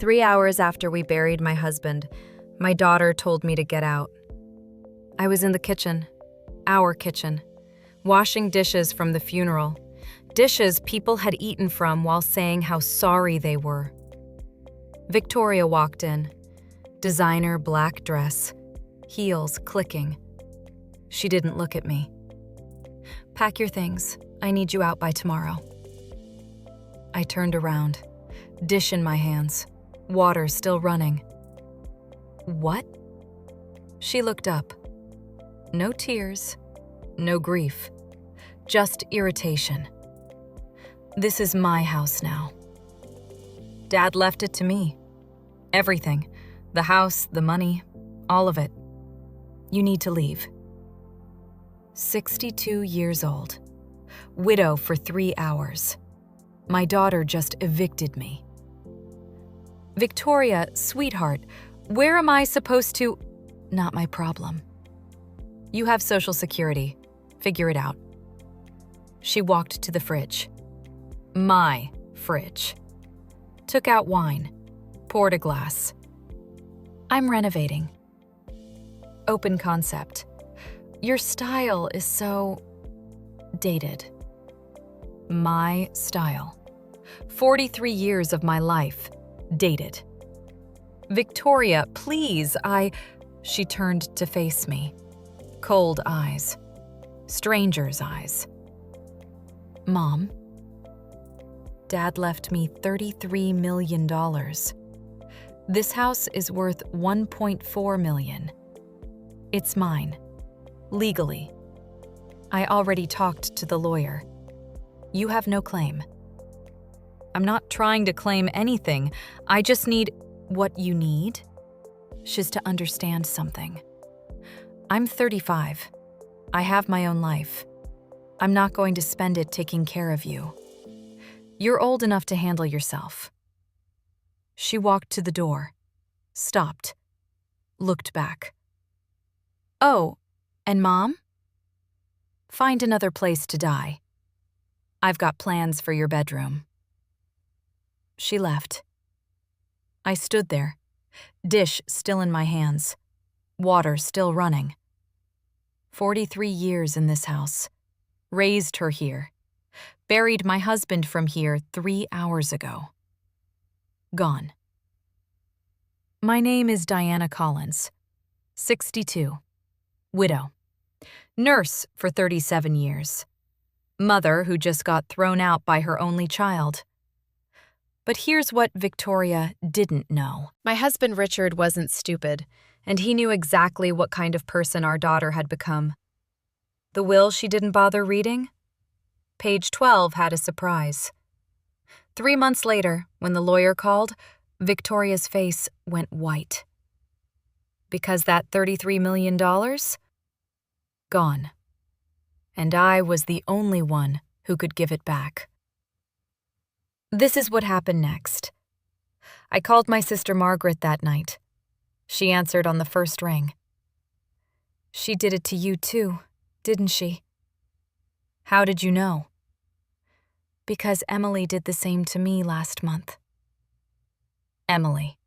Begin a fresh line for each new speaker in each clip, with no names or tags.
3 hours after we buried my husband, my daughter told me to get out. I was in the kitchen, our kitchen, washing dishes from the funeral, dishes people had eaten from while saying how sorry they were. Victoria walked in, designer black dress, heels clicking. She didn't look at me. "Pack your things. I need you out by tomorrow." I turned around, dish in my hands, water still running. "What?" She looked up. No tears, no grief, just irritation. "This is my house now. Dad left it to me. Everything, the house, the money, all of it. You need to leave." 62 years old, widow for 3 hours. My daughter just evicted me. "Victoria, sweetheart, where am I supposed to—" "Not my problem. You have Social Security. Figure it out." She walked to the fridge. My fridge. Took out wine. Poured a glass. "I'm renovating." Open concept. "Your style is so dated." My style. 43 years of my life. Dated. "Victoria, please, She turned to face me. Cold eyes. Stranger's eyes. "Mom, Dad left me $33 million. This house is worth $1.4 million. It's mine. Legally. I already talked to the lawyer. You have no claim." "I'm not trying to claim anything. I just need—" "What you need? Is to understand something. I'm 35. I have my own life. I'm not going to spend it taking care of you. You're old enough to handle yourself." She walked to the door, stopped, looked back. "Oh, and Mom? Find another place to die. I've got plans for your bedroom." She left. I stood there, dish still in my hands, water still running. 43 years in this house. Raised her here. Buried my husband from here 3 hours ago. Gone. My name is Diana Collins, 62, widow. Nurse for 37 years. Mother who just got thrown out by her only child. But here's what Victoria didn't know. My husband Richard wasn't stupid, and he knew exactly what kind of person our daughter had become. The will she didn't bother reading? Page 12 had a surprise. 3 months later, when the lawyer called, Victoria's face went white. Because that $33 million? Gone. And I was the only one who could give it back. This is what happened next. I called my sister Margaret that night. She answered on the first ring. "She did it to you too, didn't she?" "How did you know?" "Because Emily did the same to me last month." Emily.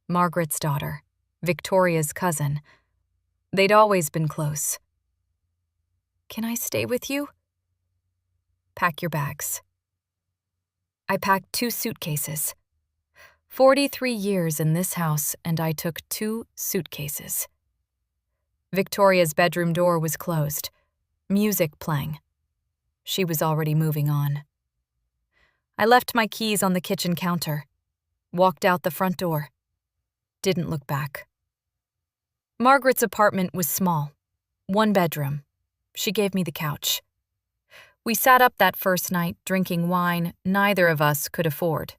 Margaret's daughter, Victoria's cousin. They'd always been close. "Can I stay with you?" "Pack your bags." I packed 2 suitcases. 43 years in this house, and I took 2 suitcases. Victoria's bedroom door was closed, music playing. She was already moving on. I left my keys on the kitchen counter, walked out the front door, didn't look back. Margaret's apartment was small, 1 bedroom. She gave me the couch. We sat up that first night drinking wine neither of us could afford.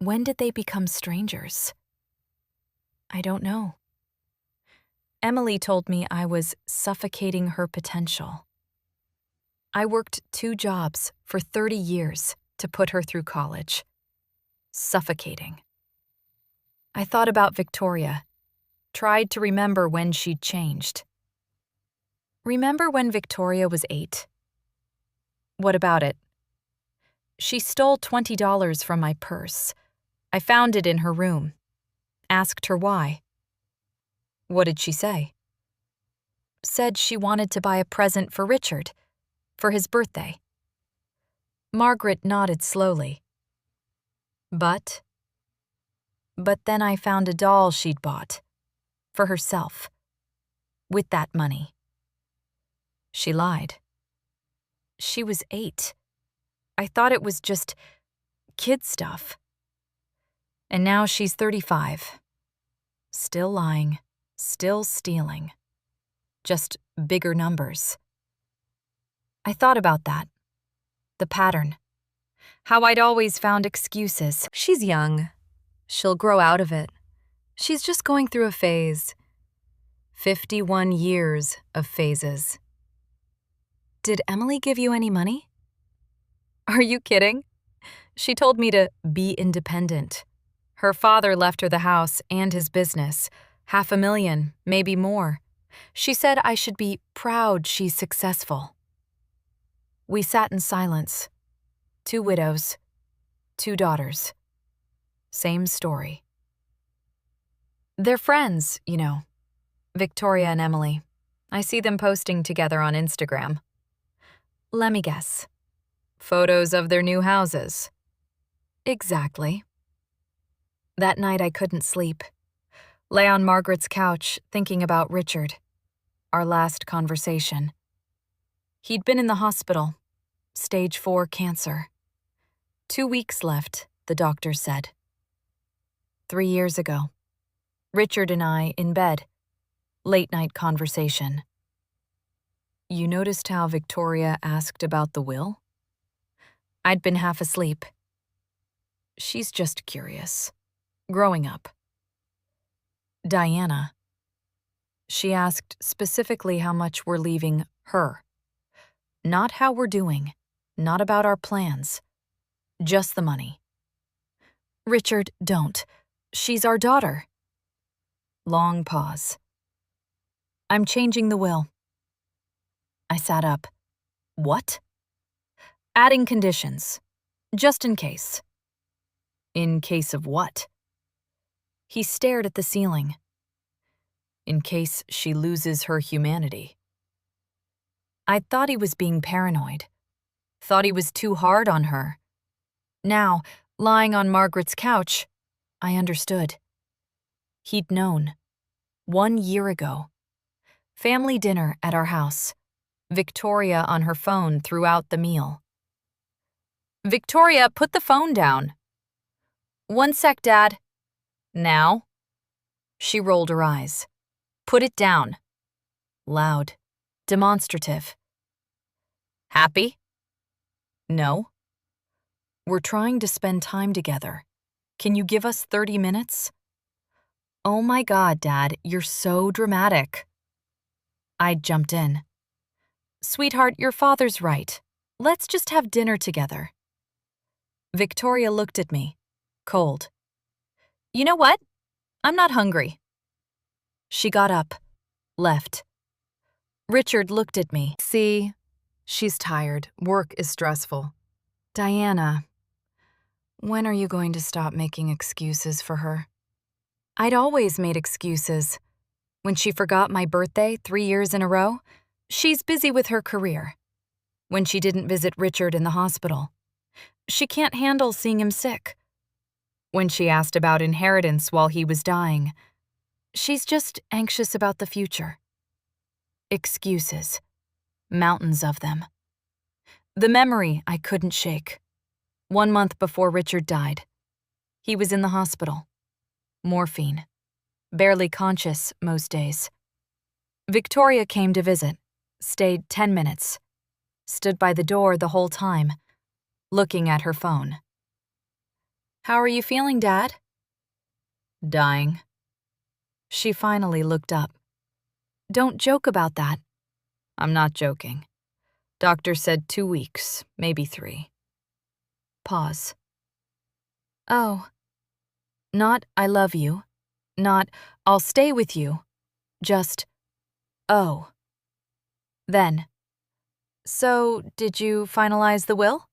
When did they become strangers? I don't know. Emily told me I was suffocating her potential. I worked 2 jobs for 30 years to put her through college. Suffocating. I thought about Victoria, tried to remember when she'd changed. Remember when Victoria was 8? What about it? She stole $20 from my purse, I found it in her room. Asked her why. What did she say? Said she wanted to buy a present for Richard, for his birthday. Margaret nodded slowly. But then I found a doll she'd bought, for herself, with that money. She lied. She was 8. I thought it was just kid stuff. And now she's 35. Still lying, still stealing. Just bigger numbers. I thought about that. The pattern. How I'd always found excuses. She's young. She'll grow out of it. She's just going through a phase. 51 years of phases. Did Emily give you any money? Are you kidding? She told me to be independent. Her father left her the house and his business, $500,000, maybe more. She said I should be proud she's successful. We sat in silence. 2 widows, 2 daughters. Same story. They're friends, you know. Victoria and Emily. I see them posting together on Instagram. Let me guess. Photos of their new houses. Exactly. That night I couldn't sleep. Lay on Margaret's couch thinking about Richard. Our last conversation. He'd been in the hospital. Stage 4 cancer. 2 weeks left, the doctor said. 3 years ago. Richard and I in bed. Late-night conversation. You noticed how Victoria asked about the will? I'd been half asleep. She's just curious. Growing up. Diana. She asked specifically how much we're leaving her. Not how we're doing. Not about our plans. Just the money. Richard, don't. She's our daughter. Long pause. I'm changing the will. I sat up. What? Adding conditions. Just in case. In case of what? He stared at the ceiling. In case she loses her humanity. I thought he was being paranoid. Thought he was too hard on her. Now, lying on Margaret's couch, I understood. He'd known. 1 year ago. Family dinner at our house. Victoria on her phone throughout the meal. Victoria, put the phone down. 1 sec, Dad. Now? She rolled her eyes. Put it down. Loud. Demonstrative. Happy? No. We're trying to spend time together. Can you give us 30 minutes? Oh my God, Dad, you're so dramatic. I jumped in. Sweetheart, your father's right. Let's just have dinner together. Victoria looked at me, cold. You know what? I'm not hungry. She got up, left. Richard looked at me. See, she's tired. Work is stressful. Diana, when are you going to stop making excuses for her? I'd always made excuses. When she forgot my birthday 3 years in a row, she's busy with her career. When she didn't visit Richard in the hospital, she can't handle seeing him sick. When she asked about inheritance while he was dying, she's just anxious about the future. Excuses. Mountains of them. The memory I couldn't shake. 1 month before Richard died. He was in the hospital. Morphine. Barely conscious most days. Victoria came to visit. Stayed 10 minutes. Stood by the door the whole time, looking at her phone. How are you feeling, Dad? Dying. She finally looked up. Don't joke about that. I'm not joking. Doctor said 2 weeks, maybe 3. Pause. Oh. Not I love you. Not I'll stay with you. Just, oh. Then, so did you finalize the will?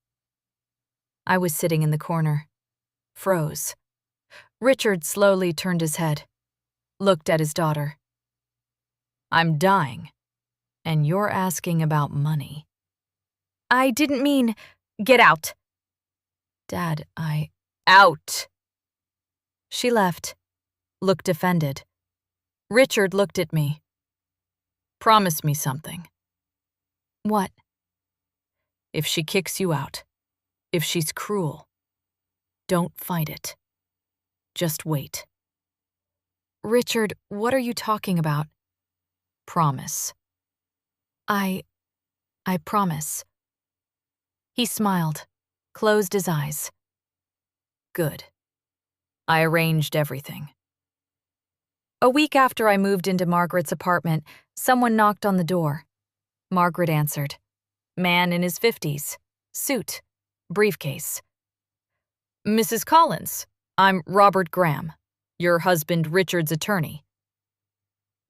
I was sitting in the corner. Froze. Richard slowly turned his head, looked at his daughter. I'm dying, and you're asking about money. I didn't mean, get out. Dad, out. She left, looked offended. Richard looked at me. Promise me something. What? If she kicks you out, if she's cruel, don't fight it. Just wait. Richard, what are you talking about? Promise. I promise. He smiled, closed his eyes. Good. I arranged everything. A week after I moved into Margaret's apartment, someone knocked on the door. Margaret answered. Man in his 50s, suit, briefcase. Mrs. Collins, I'm Robert Graham, your husband Richard's attorney.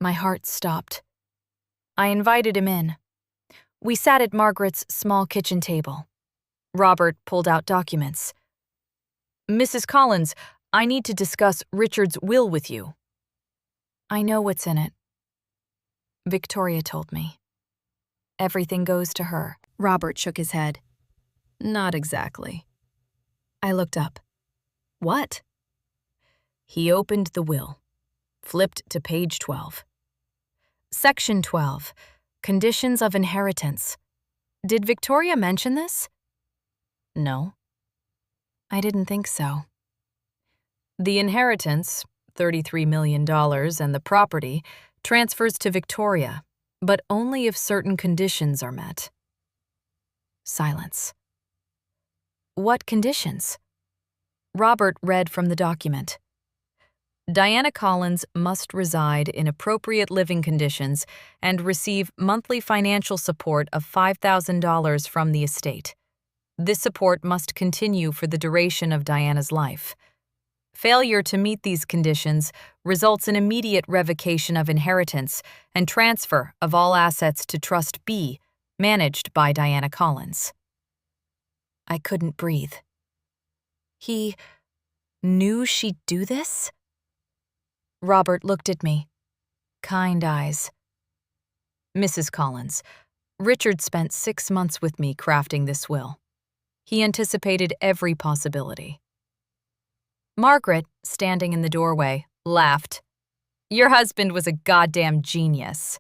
My heart stopped. I invited him in. We sat at Margaret's small kitchen table. Robert pulled out documents. Mrs. Collins, I need to discuss Richard's will with you. I know what's in it. Victoria told me. Everything goes to her. Robert shook his head. Not exactly. I looked up. What? He opened the will, flipped to page 12. Section 12, Conditions of Inheritance. Did Victoria mention this? No. I didn't think so. The inheritance, $33 million, and the property transfers to Victoria, but only if certain conditions are met. Silence. What conditions? Robert read from the document. Diana Collins must reside in appropriate living conditions and receive monthly financial support of $5,000 from the estate. This support must continue for the duration of Diana's life. Failure to meet these conditions results in immediate revocation of inheritance and transfer of all assets to Trust B, managed by Diana Collins. I couldn't breathe. He knew she'd do this? Robert looked at me. Kind eyes. Mrs. Collins, Richard spent 6 months with me crafting this will. He anticipated every possibility. Margaret, standing in the doorway, laughed. Your husband was a goddamn genius.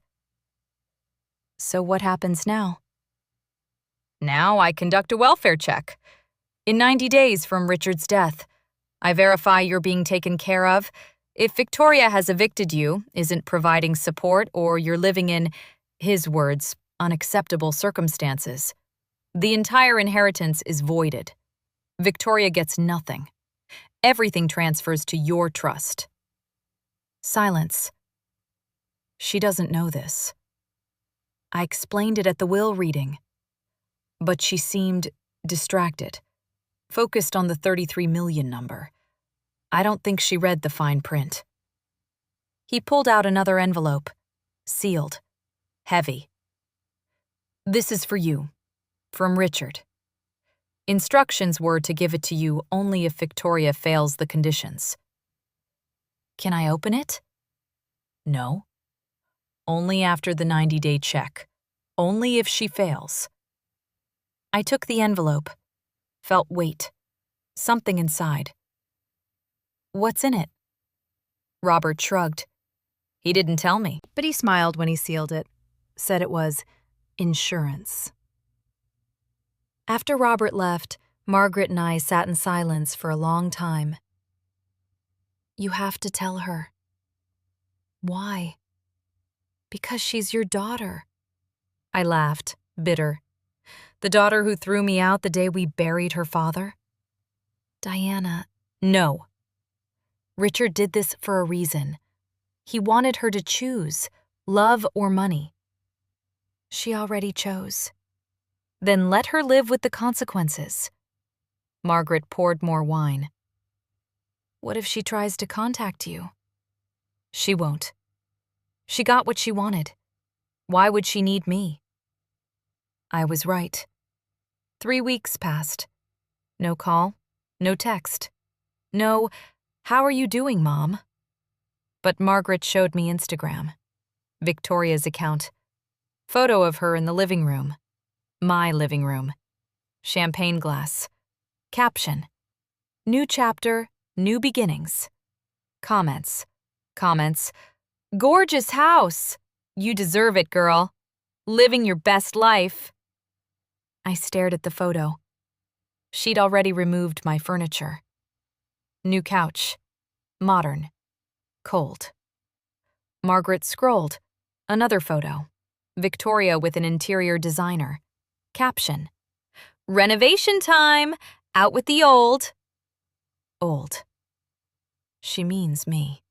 So what happens now? Now I conduct a welfare check. In 90 days from Richard's death, I verify you're being taken care of. If Victoria has evicted you, isn't providing support, or you're living in, his words, unacceptable circumstances, the entire inheritance is voided. Victoria gets nothing. Everything transfers to your trust. Silence. She doesn't know this. I explained it at the will reading, but she seemed distracted, focused on the 33 million number. I don't think she read the fine print. He pulled out another envelope, sealed, heavy. This is for you, from Richard. Instructions were to give it to you only if Victoria fails the conditions. Can I open it? No. Only after the 90-day check. Only if she fails. I took the envelope, felt weight, something inside. What's in it? Robert shrugged. He didn't tell me, but he smiled when he sealed it, said it was insurance. After Robert left, Margaret and I sat in silence for a long time. You have to tell her. Why? Because she's your daughter. I laughed, bitter. The daughter who threw me out the day we buried her father? Diana, no. Richard did this for a reason. He wanted her to choose, love or money. She already chose. Then let her live with the consequences. Margaret poured more wine. What if she tries to contact you? She won't. She got what she wanted. Why would she need me? I was right. 3 weeks passed. No call, no text. No, How are you doing, Mom? But Margaret showed me Instagram. Victoria's account. Photo of her in the living room. My living room. Champagne glass. Caption. New chapter, new beginnings. Comments. Comments. Gorgeous house. You deserve it, girl. Living your best life. I stared at the photo. She'd already removed my furniture. New couch. Modern. Cold. Margaret scrolled. Another photo. Victoria with an interior designer. Caption. Renovation time! Out with the old. Old. She means me.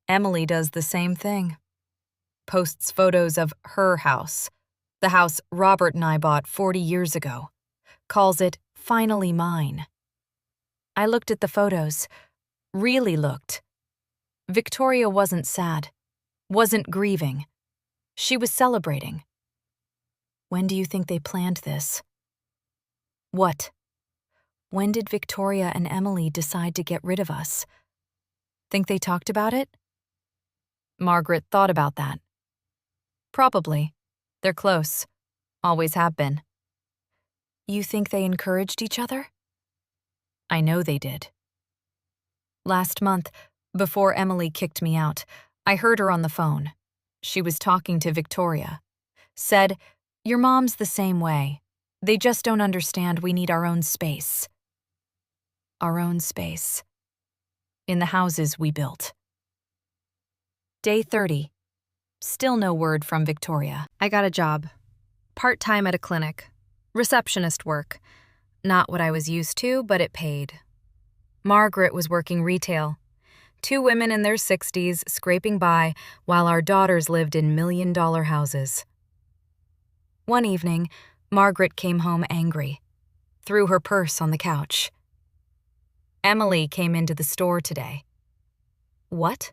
Emily does the same thing. Posts photos of her house, the house Robert and I bought 40 years ago. Calls it finally mine. I looked at the photos. Really looked. Victoria wasn't sad. Wasn't grieving. She was celebrating. When do you think they planned this? What? When did Victoria and Emily decide to get rid of us? Think they talked about it? Margaret thought about that. Probably. They're close. Always have been. You think they encouraged each other? I know they did. Last month, before Emily kicked me out, I heard her on the phone. She was talking to Victoria. Said, "Your mom's the same way. They just don't understand we need our own space." Our own space. In the houses we built. Day 30. Still no word from Victoria.
I got a job. Part-time at a clinic. Receptionist work. Not what I was used to, but it paid. Margaret was working retail. 2 women in their 60s scraping by while our daughters lived in million-dollar houses. One evening, Margaret came home angry. Threw her purse on the couch. Emily came into the store today. What?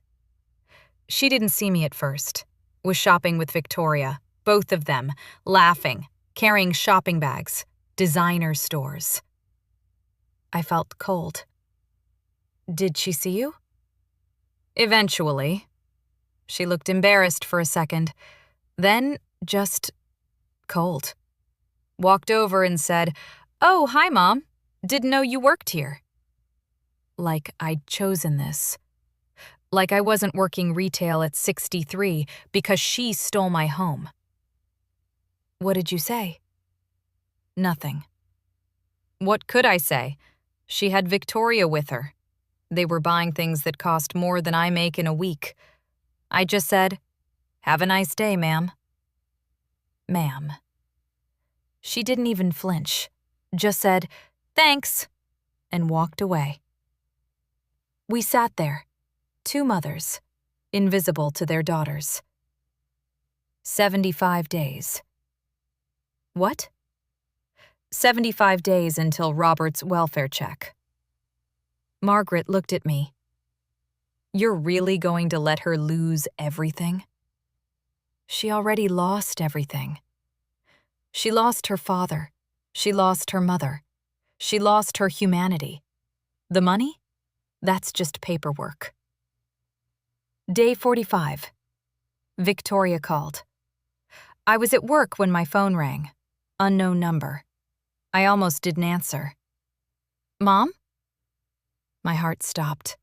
She didn't see me at first. Was shopping with Victoria, both of them, laughing, carrying shopping bags, designer stores. I felt cold. Did she see you? Eventually. She looked embarrassed for a second, then just cold. Walked over and said, "Oh, hi, Mom. Didn't know you worked here." Like I'd chosen this. Like I wasn't working retail at 63 because she stole my home. What did you say? Nothing. What could I say? She had Victoria with her. They were buying things that cost more than I make in a week. I just said, "Have a nice day, ma'am." Ma'am. She didn't even flinch, just said, "Thanks," and walked away. We sat there, 2 mothers, invisible to their daughters. 75 days. What? 75 days until Robert's welfare check. Margaret looked at me. You're really going to let her lose everything? She already lost everything. She lost her father. She lost her mother. She lost her humanity. The money? That's just paperwork. Day 45. Victoria called. I was at work when my phone rang. Unknown number. I almost didn't answer. Mom? My heart stopped.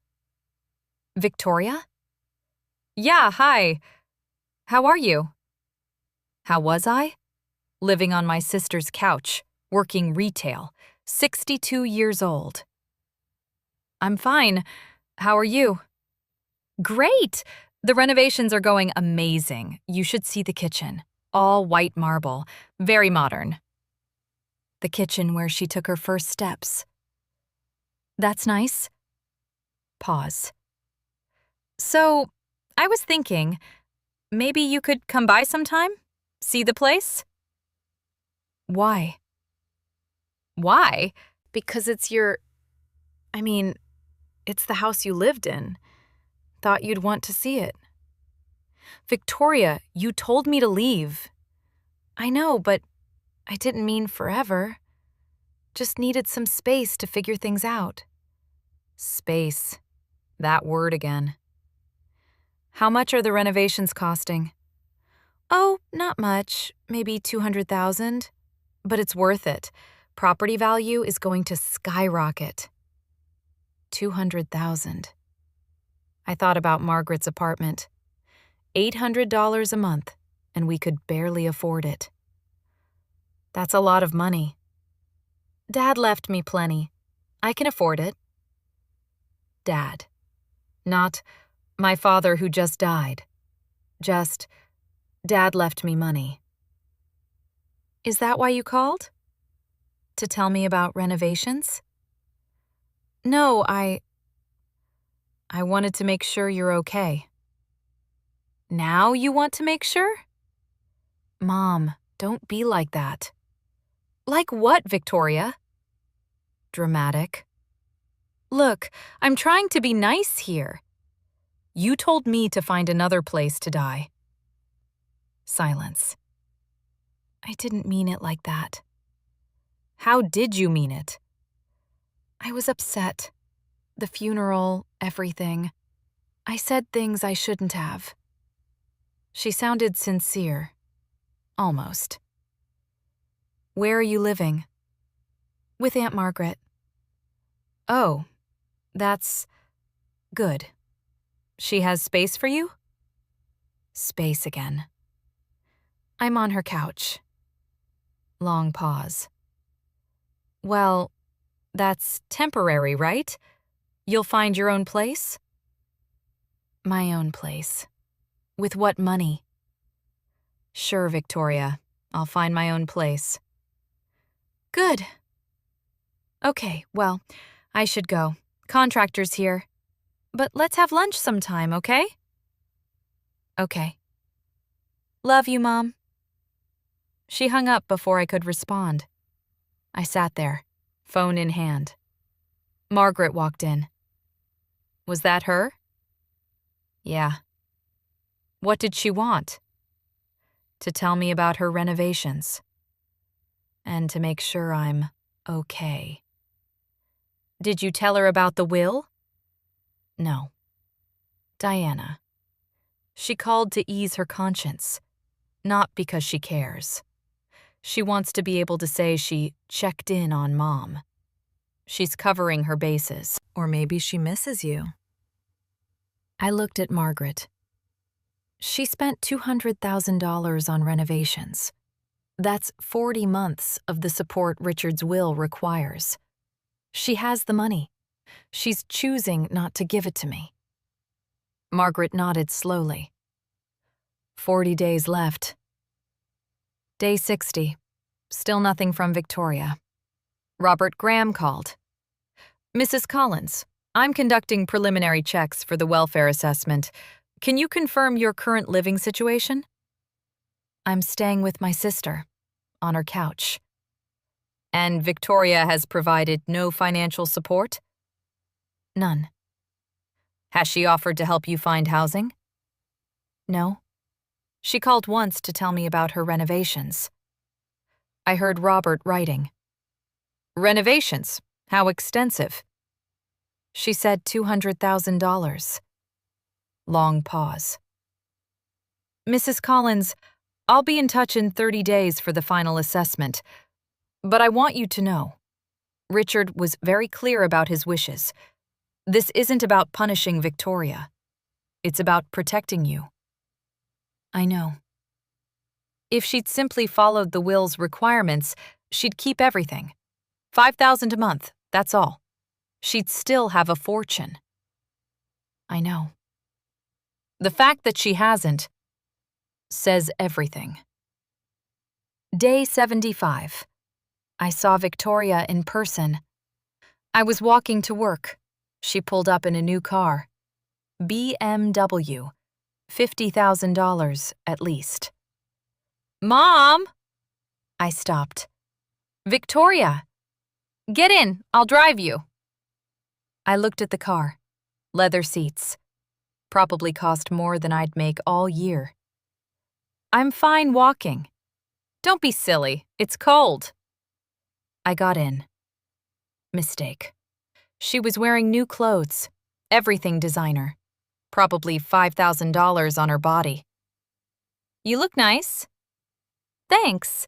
Victoria? Yeah, hi. How are you? How was I? Living on my sister's couch, working retail, 62 years old. I'm fine. How are you? Great! The renovations are going amazing. You should see the kitchen. All white marble, very modern. The kitchen where she took her first steps. That's nice. Pause. So, I was thinking, maybe you could come by sometime? See the place? Why? Why? Because it's it's the house you lived in. Thought you'd want to see it. Victoria, you told me to leave. I know, but I didn't mean forever. Just needed some space to figure things out. Space. That word again. How much are the renovations costing? Oh, not much. Maybe 200,000. But it's worth it. Property value is going to skyrocket. 200,000. I thought about Margaret's apartment. $800 a month, and we could barely afford it. That's a lot of money. Dad left me plenty. I can afford it. Dad. Not my father who just died. Just, Dad left me money. Is that why you called? To tell me about renovations? No, I wanted to make sure you're okay. Now you want to make sure? Mom, don't be like that. Like what, Victoria? Dramatic. Look, I'm trying to be nice here. You told me to find another place to die. Silence. I didn't mean it like that. How did you mean it? I was upset. The funeral, everything. I said things I shouldn't have. She sounded sincere. Almost. Where are you living? With Aunt Margaret. Oh, that's good. She has space for you? Space again. I'm on her couch. Long pause. Well, that's temporary, right? You'll find your own place? My own place. With what money? Sure, Victoria. I'll find my own place. Good. Okay, well, I should go. Contractor's here. But let's have lunch sometime, okay? Okay. Love you, Mom. She hung up before I could respond. I sat there, phone in hand. Margaret walked in. Was that her? Yeah. What did she want? To tell me about her renovations. And to make sure I'm okay. Did you tell her about the will? No. Diana. She called to ease her conscience, not because she cares. She wants to be able to say she checked in on Mom. She's covering her bases. Or maybe she misses you. I looked at Margaret. She spent $200,000 on renovations. That's 40 months of the support Richard's will requires. She has the money. She's choosing not to give it to me. Margaret nodded slowly. 40 days left. Day 60. Still nothing from Victoria. Robert Graham called. Mrs. Collins, I'm conducting preliminary checks for the welfare assessment. Can you confirm your current living situation? I'm staying with my sister, on her couch. And Victoria has provided no financial support? None. Has she offered to help you find housing? No. She called once to tell me about her renovations. I heard Robert writing. Renovations? How extensive? She said $200,000. Long pause. Mrs. Collins, I'll be in touch in 30 days for the final assessment. But I want you to know, Richard was very clear about his wishes. This isn't about punishing Victoria. It's about protecting you. I know. If she'd simply followed the will's requirements, she'd keep everything. $5,000 a month, that's all. She'd still have a fortune. I know. The fact that she hasn't says everything. Day 75. I saw Victoria in person. I was walking to work. She pulled up in a new car. BMW. $50,000 at least. Mom! I stopped. Victoria! Get in, I'll drive you. I looked at the car. Leather seats. Probably cost more than I'd make all year. I'm fine walking. Don't be silly, it's cold. I got in. Mistake. She was wearing new clothes. Everything designer. Probably $5,000 on her body. You look nice. Thanks.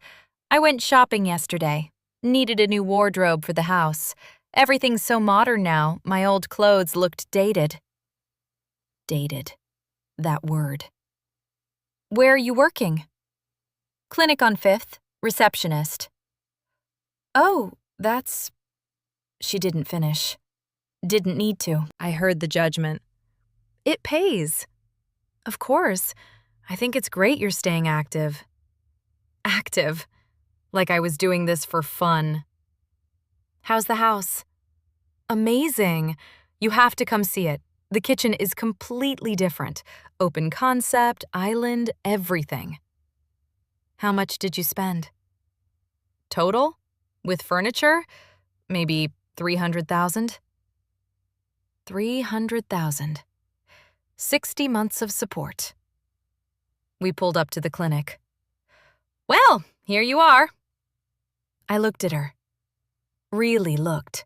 I went shopping yesterday. Needed a new wardrobe for the house. Everything's so modern now, my old clothes looked dated. Dated. That word. Where are you working? Clinic on 5th, receptionist. Oh, that's... She didn't finish. Didn't need to. I heard the judgment. It pays. Of course. I think it's great you're staying active. Active. Like I was doing this for fun. How's the house? Amazing. You have to come see it. The kitchen is completely different. Open concept, island, everything. How much did you spend? Total? With furniture? Maybe 300,000? 300,000. 60 months of support. We pulled up to the clinic. Well, here you are. I looked at her. Really looked.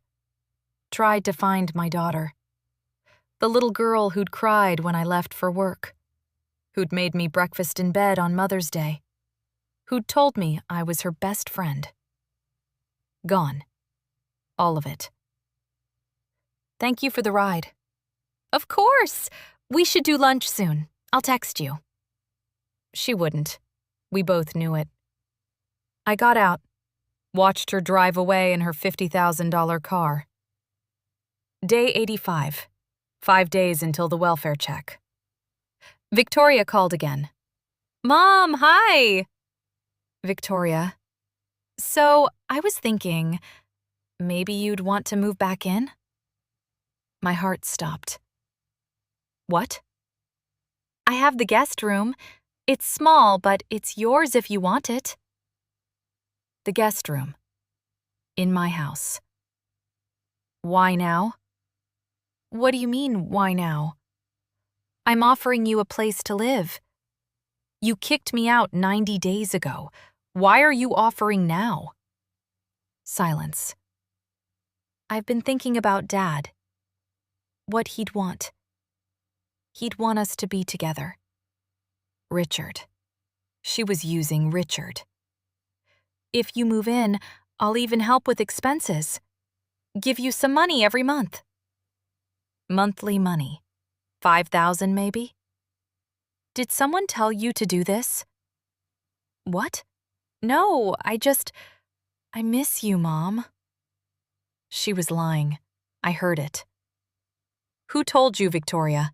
Tried to find my daughter. The little girl who'd cried when I left for work. Who'd made me breakfast in bed on Mother's Day. Who'd told me I was her best friend. Gone. All of it. Thank you for the ride. Of course. We should do lunch soon. I'll text you. She wouldn't. We both knew it. I got out, watched her drive away in her $50,000 car. Day 85. 5 days until the welfare check. Victoria called again. Mom, hi! Victoria. So, I was thinking, maybe you'd want to move back in? My heart stopped. What? I have the guest room. It's small, but it's yours if you want it. The guest room. In my house. Why now? What do you mean, why now? I'm offering you a place to live. You kicked me out 90 days ago. Why are you offering now? Silence. I've been thinking about Dad. What he'd want. He'd want us to be together. Richard. She was using Richard. If you move in, I'll even help with expenses. Give you some money every month. Monthly money. 5,000 maybe? Did someone tell you to do this? What? No, I miss you, Mom. She was lying. I heard it. Who told you, Victoria?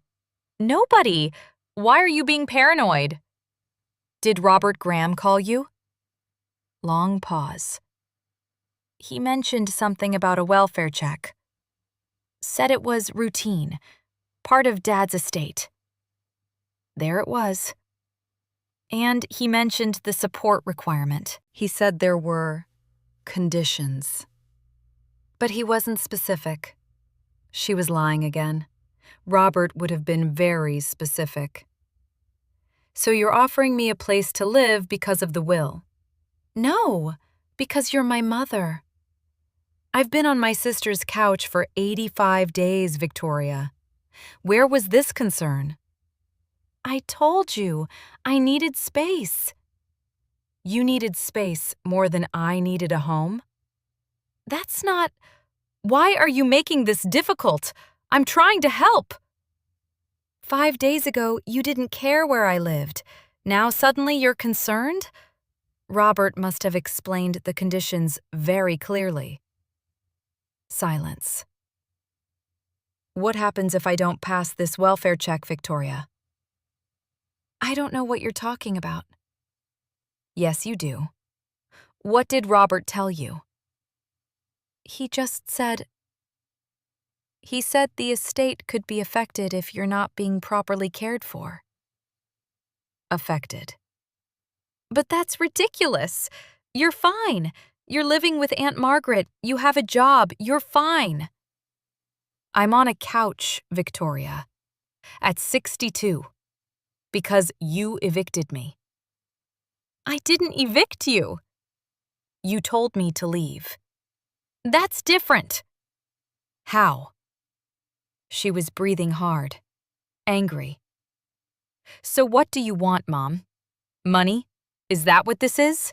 Nobody. Why are you being paranoid? Did Robert Graham call you? Long pause. He mentioned something about a welfare check. Said it was routine, part of Dad's estate. There it was. And he mentioned the support requirement. He said there were conditions. But he wasn't specific. She was lying again. Robert would have been very specific. So you're offering me a place to live because of the will? No, because you're my mother. I've been on my sister's couch for 85 days, Victoria. Where was this concern? I told you, I needed space. You needed space more than I needed a home? That's not... Why are you making this difficult? I'm trying to help. 5 days ago, you didn't care where I lived. Now suddenly you're concerned? Robert must have explained the conditions very clearly. Silence. What happens if I don't pass this welfare check, Victoria? I don't know what you're talking about. Yes, you do. What did Robert tell you? He just said... He said the estate could be affected if you're not being properly cared for. Affected. But that's ridiculous. You're fine. You're living with Aunt Margaret. You have a job. You're fine. I'm on a couch, Victoria, at 62, because you evicted me. I didn't evict you. You told me to leave. That's different. How? She was breathing hard, angry. "So what do you want, Mom? Money? Is that what this is?"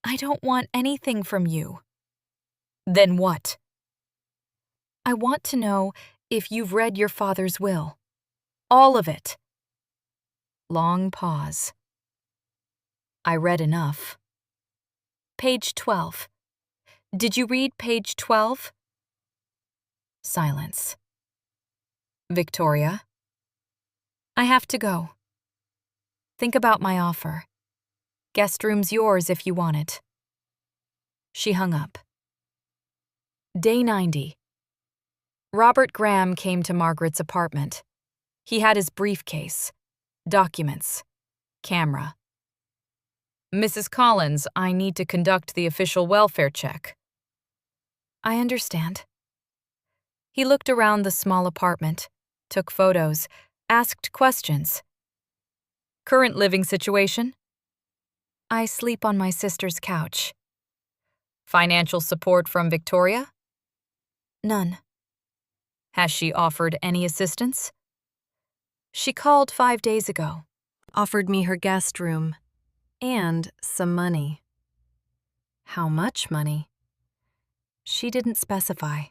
"I don't want anything from you." "Then what?" "I want to know if you've read your father's will. All of it." Long pause. "I read enough." "Page 12. Did you read page 12? Silence. "Victoria?" "I have to go. Think about my offer. Guest room's yours if you want it." She hung up. Day 90. Robert Graham came to Margaret's apartment. He had his briefcase, documents, camera. "Mrs. Collins, I need to conduct the official welfare check." "I understand." He looked around the small apartment, took photos, asked questions. "Current living situation?" "I sleep on my sister's couch." "Financial support from Victoria?" "None." "Has she offered any assistance?" "She called 5 days ago. Offered me her guest room. And some money." "How much money?" "She didn't specify."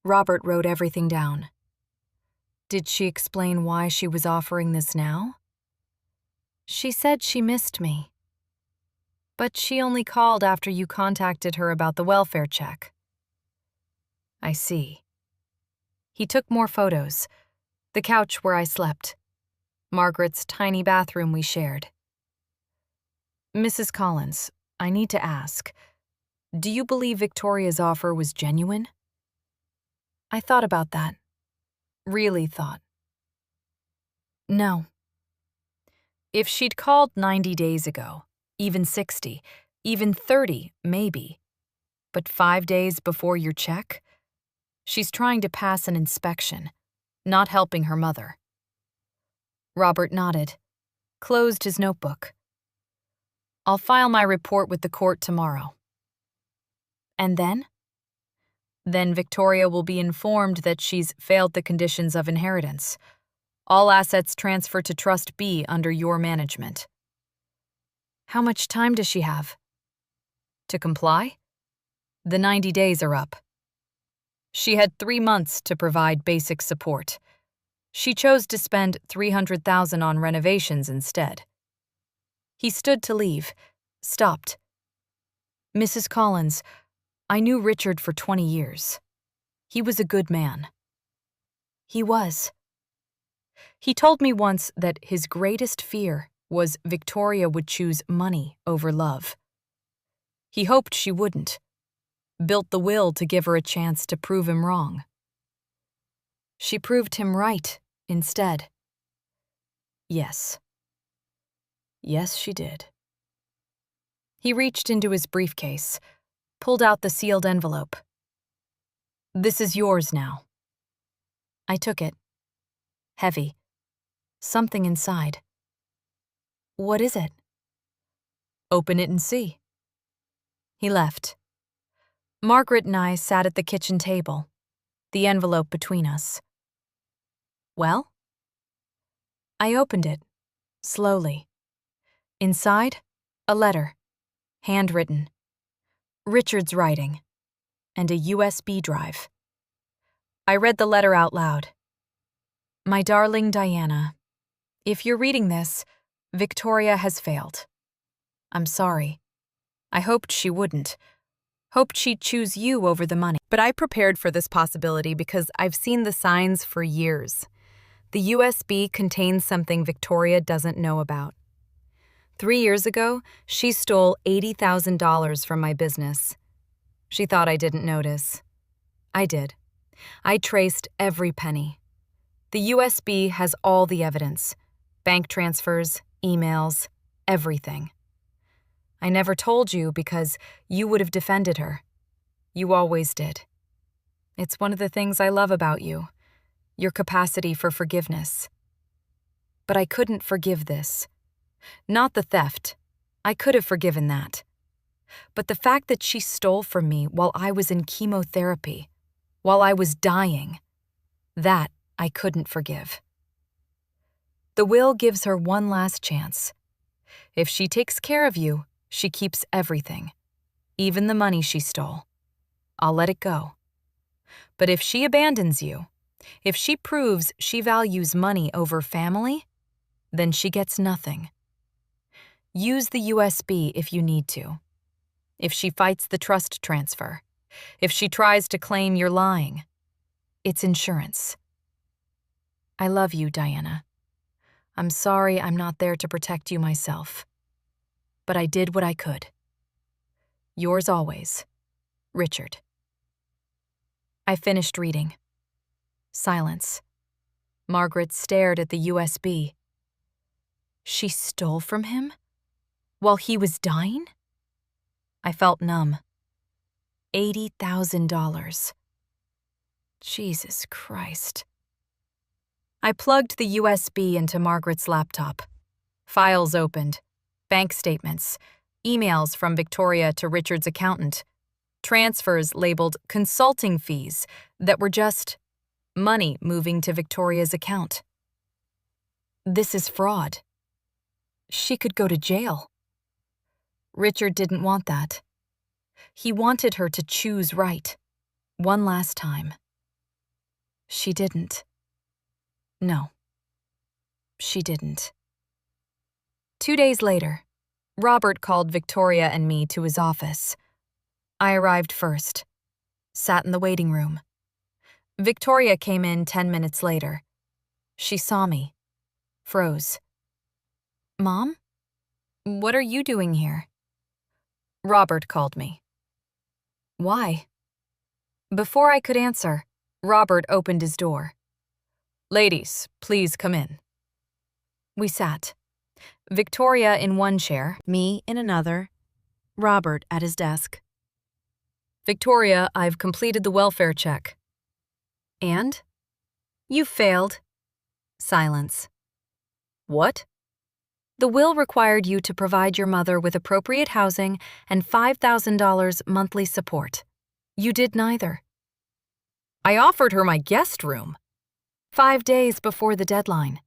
Robert wrote everything down. "Did she explain why she was offering this now?" "She said she missed me." "But she only called after you contacted her about the welfare check." "I see." He took more photos. The couch where I slept. Margaret's tiny bathroom we shared. "Mrs. Collins, I need to ask, do you believe Victoria's offer was genuine?" I thought about that. Really thought. No. If she'd called 90 days ago, even 60, even 30, maybe, but 5 days before your check? She's trying to pass an inspection, not helping her mother. Robert nodded, closed his notebook. "I'll file my report with the court tomorrow." "And then?" "Then Victoria will be informed that she's failed the conditions of inheritance. All assets transfer to Trust B under your management." "How much time does she have?" "To comply? The 90 days are up." She had 3 months to provide basic support. She chose to spend $300,000 on renovations instead. He stood to leave, stopped. "Mrs. Collins, I knew Richard for 20 years. He was a good man." He was. He told me once that his greatest fear was Victoria would choose money over love. He hoped she wouldn't. Built the will to give her a chance to prove him wrong. She proved him right instead. Yes. Yes, she did. He reached into his briefcase, pulled out the sealed envelope. "This is yours now." I took it. Heavy. Something inside. "What is it?" "Open it and see." He left. Margaret and I sat at the kitchen table, the envelope between us. "Well?" I opened it, slowly. Inside, a letter, handwritten. Richard's writing, and a USB drive. I read the letter out loud. "My darling Diana, if you're reading this, Victoria has failed. I'm sorry. I hoped she wouldn't. Hoped she'd choose you over the money. But I prepared for this possibility because I've seen the signs for years. The USB contains something Victoria doesn't know about. 3 years ago, she stole $80,000 from my business. She thought I didn't notice. I did. I traced every penny. The USB has all the evidence. Bank transfers, emails, everything. I never told you because you would have defended her. You always did. It's one of the things I love about you, your capacity for forgiveness. But I couldn't forgive this. Not the theft. I could have forgiven that. But the fact that she stole from me while I was in chemotherapy, while I was dying, That I couldn't forgive. The will gives her one last chance. If she takes care of you, she keeps everything, even the money she stole. I'll let it go. But if she abandons you, if she proves she values money over family, then she gets nothing. Use the USB if you need to. If she fights the trust transfer, if she tries to claim you're lying, it's insurance. I love you, Diana. I'm sorry I'm not there to protect you myself. But I did what I could. Yours always, Richard. I finished reading. Silence. Margaret stared at the USB. She stole from him? While he was dying? I felt numb. $80,000. Jesus Christ. I plugged the USB into Margaret's laptop. Files opened. Bank statements. Emails from Victoria to Richard's accountant. Transfers labeled consulting fees that were just money moving to Victoria's account. This is fraud. She could go to jail. Richard didn't want that. He wanted her to choose right, one last time. She didn't. No, she didn't. 2 days later, Robert called Victoria and me to his office. I arrived first, sat in the waiting room. Victoria came in 10 minutes later. She saw me, froze. Mom? What are you doing here? Robert called me. Why? Before I could answer, Robert opened his door. Ladies, please come in. We sat. Victoria in one chair, me in another, Robert at his desk. Victoria, I've completed the welfare check. And? You failed. Silence. What? The will required you to provide your mother with appropriate housing and $5,000 monthly support. You did neither. I offered her my guest room. 5 days before the deadline.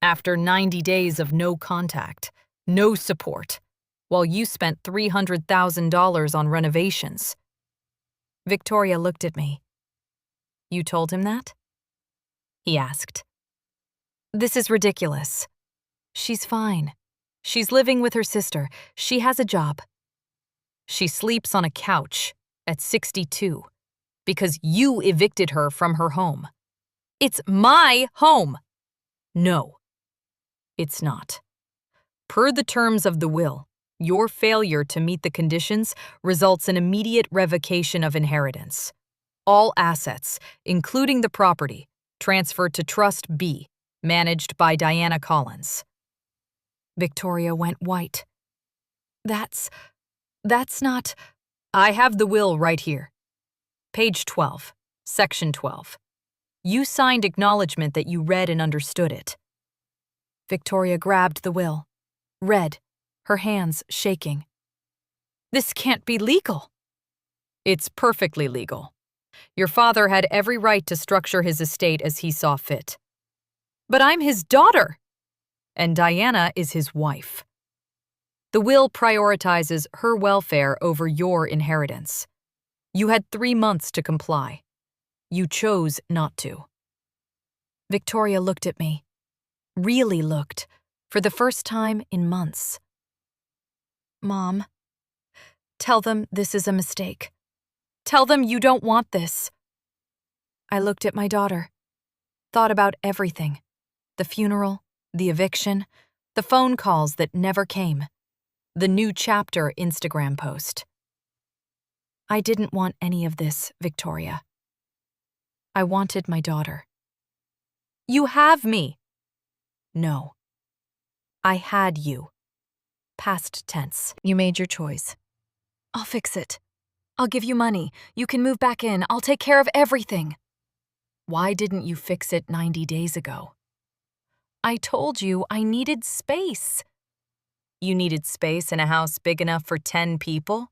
After 90 days of no contact, no support, while you spent $300,000 on renovations. Victoria looked at me. You told him that? He asked. This is ridiculous. She's fine. She's living with her sister. She has a job. She sleeps on a couch at 62 because you evicted her from her home. It's my home. No, it's not. Per the terms of the will, your failure to meet the conditions results in immediate revocation of inheritance. All assets, including the property, transferred to Trust B, managed by Diana Collins. Victoria went white. That's not... I have the will right here. Page 12, Section 12. You signed acknowledgement that you read and understood it. Victoria grabbed the will, read, her hands shaking. This can't be legal. It's perfectly legal. Your father had every right to structure his estate as he saw fit. But I'm his daughter, and Diana is his wife. The will prioritizes her welfare over your inheritance. You had 3 months to comply. You chose not to. Victoria looked at me. Really looked, for the first time in months. Mom, tell them this is a mistake. Tell them you don't want this. I looked at my daughter, thought about everything. The funeral, the eviction, the phone calls that never came, the new chapter Instagram post. I didn't want any of this, Victoria. I wanted my daughter. You have me. No. I had you. Past tense. You made your choice. I'll fix it. I'll give you money. You can move back in. I'll take care of everything. Why didn't you fix it 90 days ago? I told you I needed space. You needed space in a house big enough for 10 people?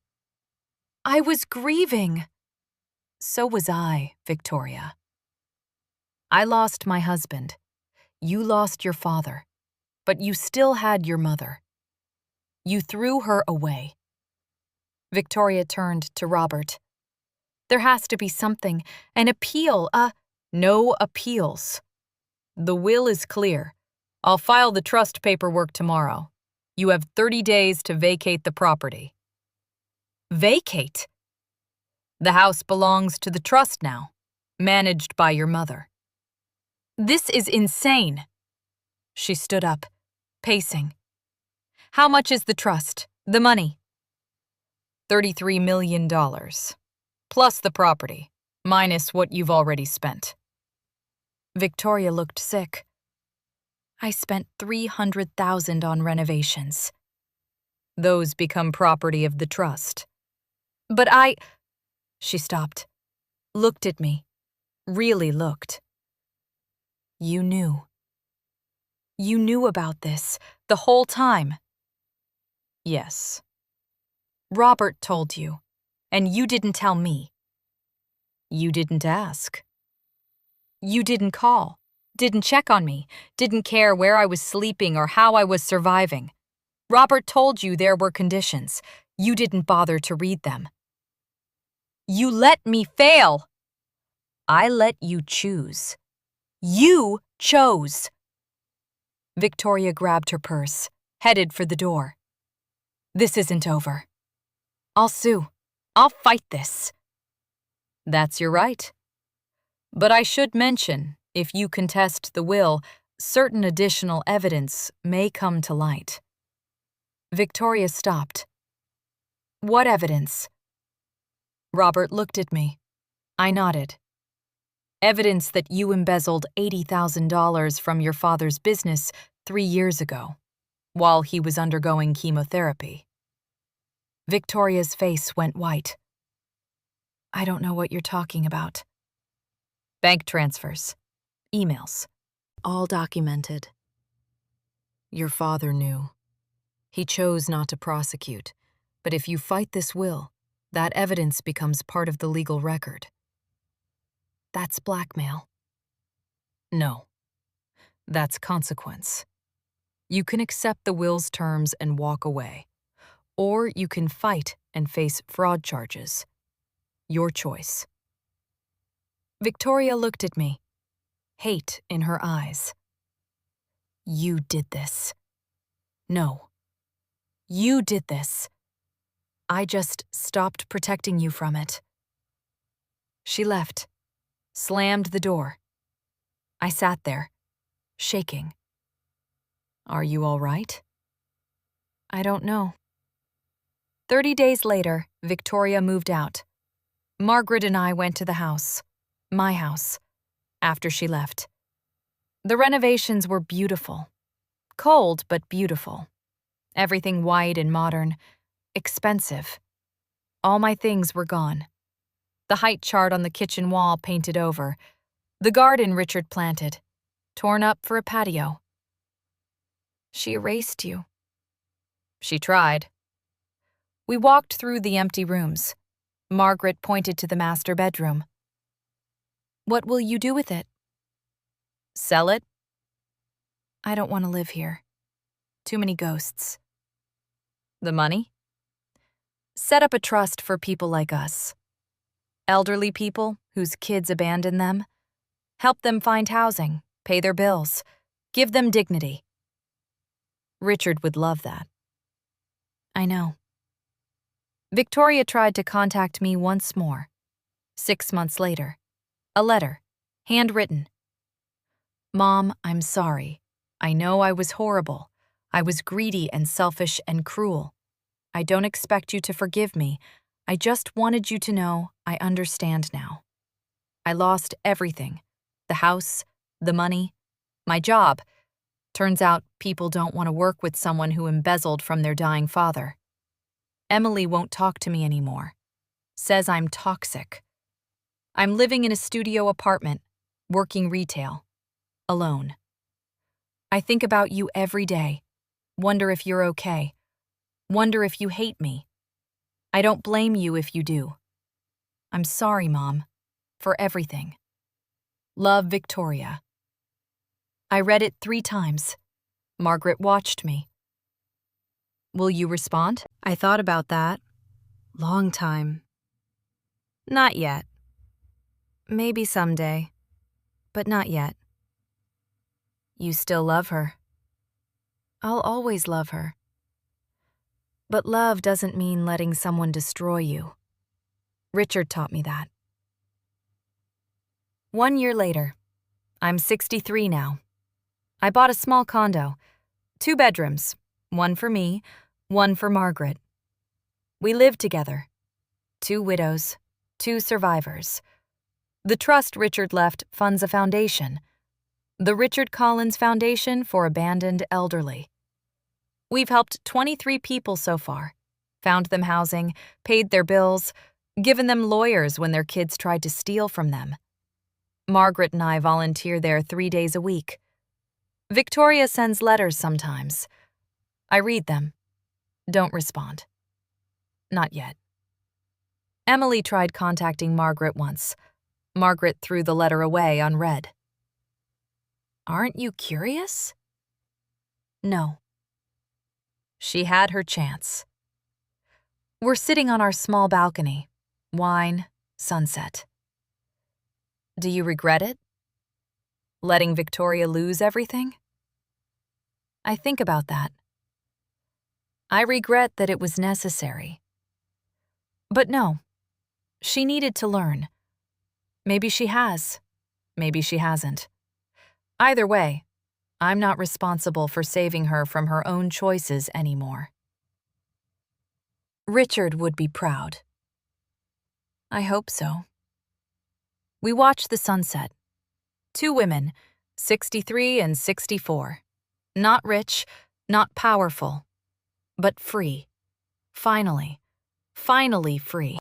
I was grieving. So was I, Victoria. I lost my husband. You lost your father. But you still had your mother. You threw her away. Victoria turned to Robert. There has to be something, an appeal, No appeals. The will is clear. I'll file the trust paperwork tomorrow. You have 30 days to vacate the property. Vacate? The house belongs to the trust now, managed by your mother. This is insane. She stood up, pacing. How much is the trust, the money? $33 million, plus the property, minus what you've already spent. Victoria looked sick. I spent $300,000 on renovations. Those become property of the trust. But She stopped, looked at me, really looked. You knew. You knew about this the whole time. Yes. Robert told you, and you didn't tell me. You didn't ask. You didn't call, didn't check on me, didn't care where I was sleeping or how I was surviving. Robert told you there were conditions. You didn't bother to read them. You let me fail. I let you choose. You chose. Victoria grabbed her purse, headed for the door. This isn't over. I'll sue. I'll fight this. That's your right. But I should mention, if you contest the will, certain additional evidence may come to light. Victoria stopped. What evidence? Robert looked at me. I nodded. Evidence that you embezzled $80,000 from your father's business 3 years ago, while he was undergoing chemotherapy. Victoria's face went white. I don't know what you're talking about. Bank transfers, emails, all documented. Your father knew. He chose not to prosecute, but if you fight this will, that evidence becomes part of the legal record. That's blackmail. No, that's consequence. You can accept the will's terms and walk away, or you can fight and face fraud charges. Your choice. Victoria looked at me, hate in her eyes. You did this. No. You did this. I just stopped protecting you from it. She left, slammed the door. I sat there, shaking. Are you all right? I don't know. 30 days later, Victoria moved out. Margaret and I went to the house, my house, after she left. The renovations were beautiful. Cold, but beautiful. Everything white and modern. Expensive. All my things were gone. The height chart on the kitchen wall painted over. The garden Richard planted, torn up for a patio. She erased you. She tried. We walked through the empty rooms. Margaret pointed to the master bedroom. What will you do with it? Sell it? I don't want to live here. Too many ghosts. The money? Set up a trust for people like us. Elderly people whose kids abandon them. Help them find housing, pay their bills, give them dignity. Richard would love that. I know. Victoria tried to contact me once more. 6 months later. A letter, handwritten. Mom, I'm sorry. I know I was horrible. I was greedy and selfish and cruel. I don't expect you to forgive me. I just wanted you to know I understand now. I lost everything. The house, the money, my job. Turns out people don't want to work with someone who embezzled from their dying father. Emily won't talk to me anymore. Says I'm toxic. I'm living in a studio apartment, working retail, alone. I think about you every day. Wonder if you're okay. Wonder if you hate me. I don't blame you if you do. I'm sorry, Mom, for everything.
Love, Victoria. I read it 3 times. Margaret watched me. Will you respond?
I thought about that. Long time. Not yet. Maybe someday, but not yet.
You still love her.
I'll always love her. But love doesn't mean letting someone destroy you. Richard taught me that.
1 year later. I'm 63 now. I bought a small condo, 2 bedrooms, 1 for me, 1 for Margaret. We live together. 2 widows, 2 survivors. The trust Richard left funds a foundation, the Richard Collins Foundation for Abandoned Elderly. We've helped 23 people so far, found them housing, paid their bills, given them lawyers when their kids tried to steal from them. Margaret and I volunteer there 3 days a week. Victoria sends letters sometimes. I read them. Don't respond. Not yet. Emily tried contacting Margaret once. Margaret threw the letter away unread. Aren't you curious? No. She had her chance. We're sitting on our small balcony. Wine, sunset. Do you regret it? Letting Victoria lose everything? I think about that. I regret that it was necessary. But no, she needed to learn. Maybe she has. Maybe she hasn't. Either way, I'm not responsible for saving her from her own choices anymore. Richard would be proud. I hope so. We watched the sunset. 2 women, 63 and 64. Not rich, not powerful, but free. Finally free.